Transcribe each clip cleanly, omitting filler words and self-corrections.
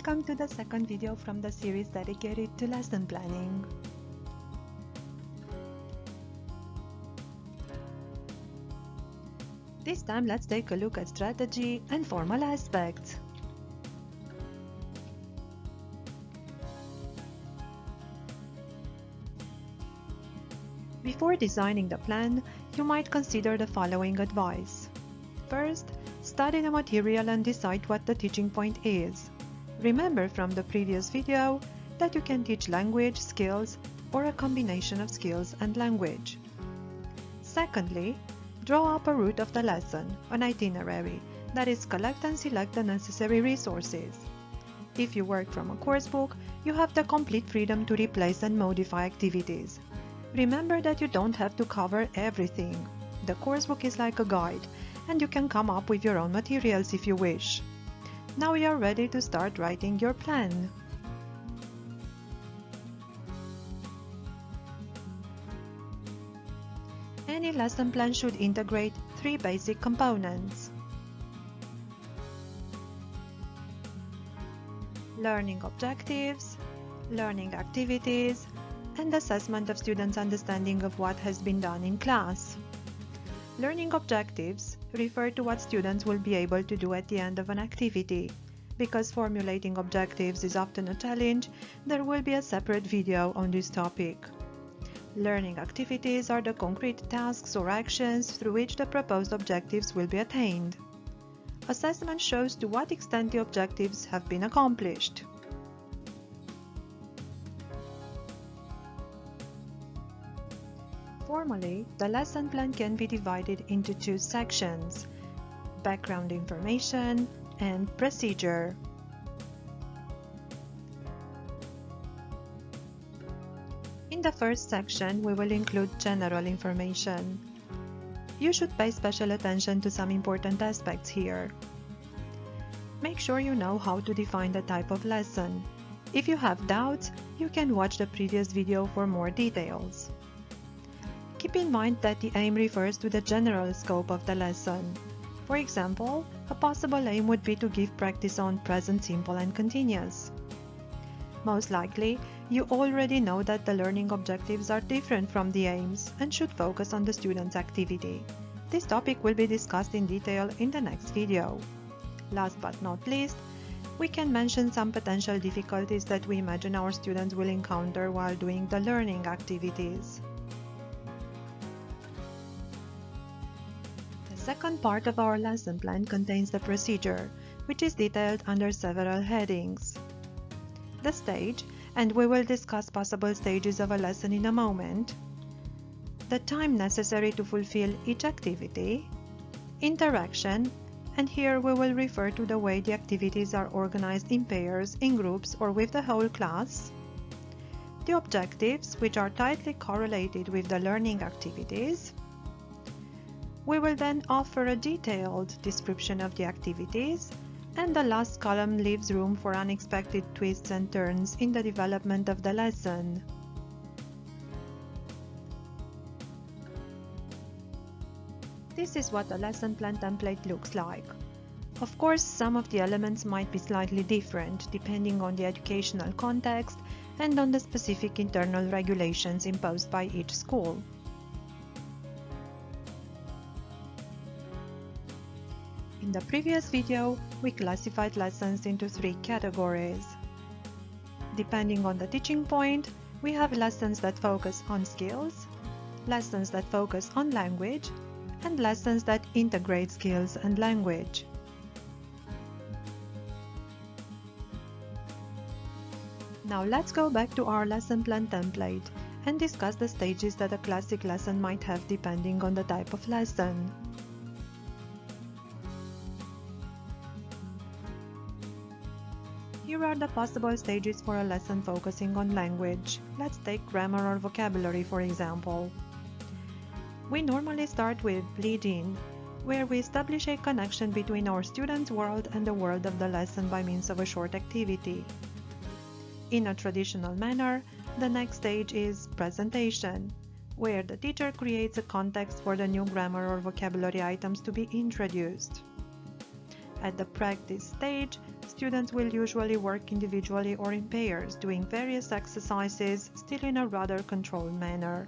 Welcome to the second video from the series dedicated to lesson planning. This time let's take a look at strategy and formal aspects. Before designing the plan, you might consider the following advice. First, study the material and decide what the teaching point is. Remember from the previous video that you can teach language, skills, or a combination of skills and language. Secondly, draw up a route of the lesson, an itinerary, that is, collect and select the necessary resources. If you work from a course book, you have the complete freedom to replace and modify activities. Remember that you don't have to cover everything. The coursebook is like a guide, and you can come up with your own materials if you wish. Now you are ready to start writing your plan. Any lesson plan should integrate three basic components: learning objectives, learning activities, and assessment of students' understanding of what has been done in class. Learning objectives refer to what students will be able to do at the end of an activity. Because formulating objectives is often a challenge, there will be a separate video on this topic. Learning activities are the concrete tasks or actions through which the proposed objectives will be attained. Assessment shows to what extent the objectives have been accomplished. Formally, the lesson plan can be divided into two sections: background information and procedure. In the first section, we will include general information. You should pay special attention to some important aspects here. Make sure you know how to define the type of lesson. If you have doubts, you can watch the previous video for more details. Keep in mind that the aim refers to the general scope of the lesson. For example, a possible aim would be to give practice on present simple and continuous. Most likely, you already know that the learning objectives are different from the aims and should focus on the student's activity. This topic will be discussed in detail in the next video. Last but not least, we can mention some potential difficulties that we imagine our students will encounter while doing the learning activities. The second part of our lesson plan contains the procedure, which is detailed under several headings. The stage, and we will discuss possible stages of a lesson in a moment. The time necessary to fulfill each activity. Interaction, and here we will refer to the way the activities are organized in pairs, in groups, or with the whole class. The objectives, which are tightly correlated with the learning activities. We will then offer a detailed description of the activities, and the last column leaves room for unexpected twists and turns in the development of the lesson. This is what a lesson plan template looks like. Of course, some of the elements might be slightly different depending on the educational context and on the specific internal regulations imposed by each school. In the previous video, we classified lessons into three categories. Depending on the teaching point, we have lessons that focus on skills, lessons that focus on language, and lessons that integrate skills and language. Now let's go back to our lesson plan template and discuss the stages that a classic lesson might have depending on the type of lesson. Here are the possible stages for a lesson focusing on language. Let's take grammar or vocabulary, for example. We normally start with lead-in, where we establish a connection between our student's world and the world of the lesson by means of a short activity. In a traditional manner, the next stage is presentation, where the teacher creates a context for the new grammar or vocabulary items to be introduced. At the practice stage, students will usually work individually or in pairs, doing various exercises, still in a rather controlled manner.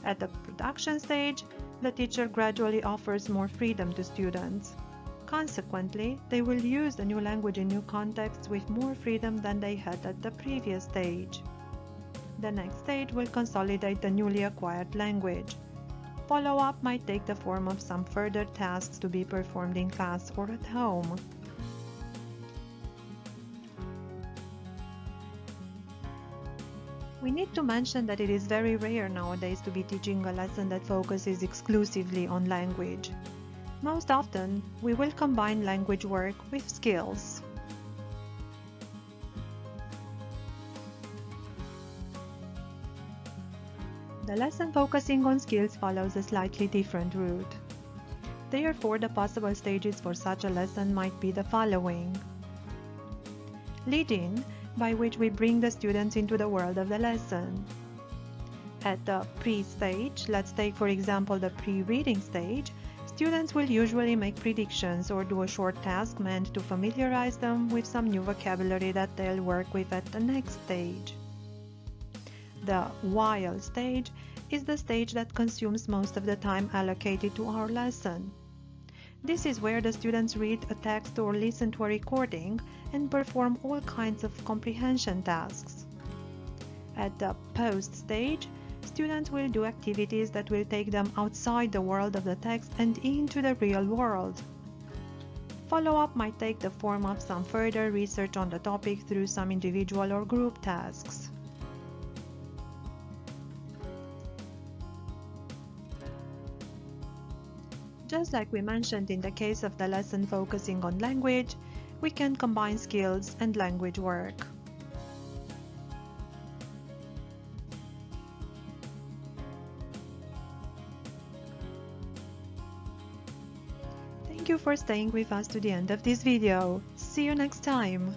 At the production stage, the teacher gradually offers more freedom to students. Consequently, they will use the new language in new contexts with more freedom than they had at the previous stage. The next stage will consolidate the newly acquired language. Follow-up might take the form of some further tasks to be performed in class or at home. We need to mention that it is very rare nowadays to be teaching a lesson that focuses exclusively on language. Most often, we will combine language work with skills. The lesson focusing on skills follows a slightly different route. Therefore, the possible stages for such a lesson might be the following. Lead-in, by which we bring the students into the world of the lesson. At the pre-stage, let's take for example the pre-reading stage, students will usually make predictions or do a short task meant to familiarize them with some new vocabulary that they'll work with at the next stage. The while stage is the stage that consumes most of the time allocated to our lesson. This is where the students read a text or listen to a recording and perform all kinds of comprehension tasks. At the post stage, students will do activities that will take them outside the world of the text and into the real world. Follow-up might take the form of some further research on the topic through some individual or group tasks. Just like we mentioned in the case of the lesson focusing on language, we can combine skills and language work. Thank you for staying with us to the end of this video. See you next time!